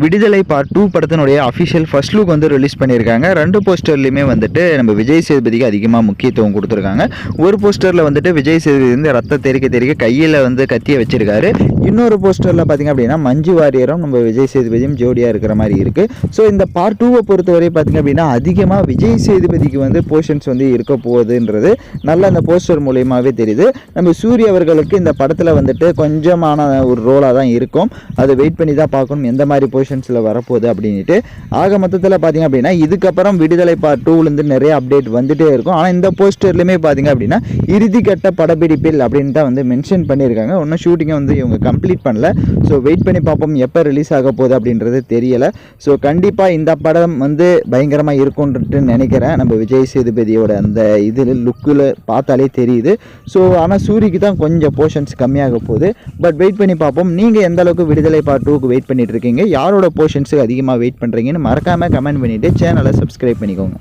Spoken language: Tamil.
விடுதலை பார்ட் 2 படத்தினுடைய அஃபிஷியல் ஃபர்ஸ்ட் லுக் வந்து ரிலீஸ் பண்ணியிருக்காங்க. 2 போஸ்டர்லையுமே வந்துட்டு நம்ம விஜய் சேதுபதிக்கு அதிகமாக முக்கியத்துவம் கொடுத்துருக்காங்க. ஒரு போஸ்டரில் வந்துட்டு விஜய் சேதுபதி வந்து ரத்த தெறிக்க கையில் வந்து கத்தியை வச்சிருக்காரு. இன்னொரு போஸ்டரில் பார்த்திங்க அப்படின்னா மஞ்சு வாரியரும் நம்ம விஜய் சேதுபதியும் ஜோடியாக இருக்கிற மாதிரி இருக்குது. ஸோ இந்த பார்ட் 2 பொறுத்தவரை பார்த்திங்க அப்படின்னா அதிகமாக விஜய் சேதுபதிக்கு வந்து போர்ஷன்ஸ் வந்து இருக்க போகுதுன்றது நல்ல அந்த போஸ்டர் மூலியமாகவே தெரியுது. நம்ம சூரிய அவர்களுக்கு இந்த படத்தில் வந்துட்டு கொஞ்சமான ஒரு ரோலாக தான் இருக்கும். அதை வெயிட் பண்ணி தான் பார்க்கணும் எந்த மாதிரி போர்ஷன்ஸில் வரப்போகுது அப்படின்ட்டு. ஆக மொத்தத்தில் பார்த்திங்க அப்படின்னா இதுக்கப்புறம் விடுதலை பார்ட் 2லேருந்து நிறைய அப்டேட் வந்துகிட்டே இருக்கும். ஆனால் இந்த போஸ்டர்லையுமே பார்த்திங்க அப்படின்னா இறுதிக்கட்ட படப்பிடிப்பில் அப்படின்னு தான் வந்து மென்ஷன் பண்ணியிருக்காங்க. இன்னும் ஷூட்டிங்கை வந்து இவங்க கம்ப்ளீட் பண்ணல. ஸோ வெயிட் பண்ணி பார்ப்போம் எப்போ ரிலீஸ் ஆக போகுது அப்படின்றது தெரியலை. ஸோ கண்டிப்பாக இந்த படம் வந்து பயங்கரமாக இருக்கும்ன்ட்டு நினைக்கிறேன். நம்ம விஜய் சேதுபதியோட அந்த இதில் லுக்கில் பார்த்தாலே தெரியுது. ஸோ ஆனால் சூரிக்கு தான் கொஞ்சம் போர்ஷன்ஸ் கம்மியாக போகுது. பட் வெயிட் பண்ணி பார்ப்போம். நீங்கள் எந்த அளவுக்கு விடுதலை பார்ட் 2க்கு வெயிட் பண்ணிட்டு இருக்கீங்க, யாரோட போர்ஷன்ஸுக்கு அதிகமாக வெயிட் பண்ணுறீங்கன்னு மறக்காமல் கமெண்ட் பண்ணிவிட்டு சேனலை சப்ஸ்கிரைப் பண்ணிக்கோங்க.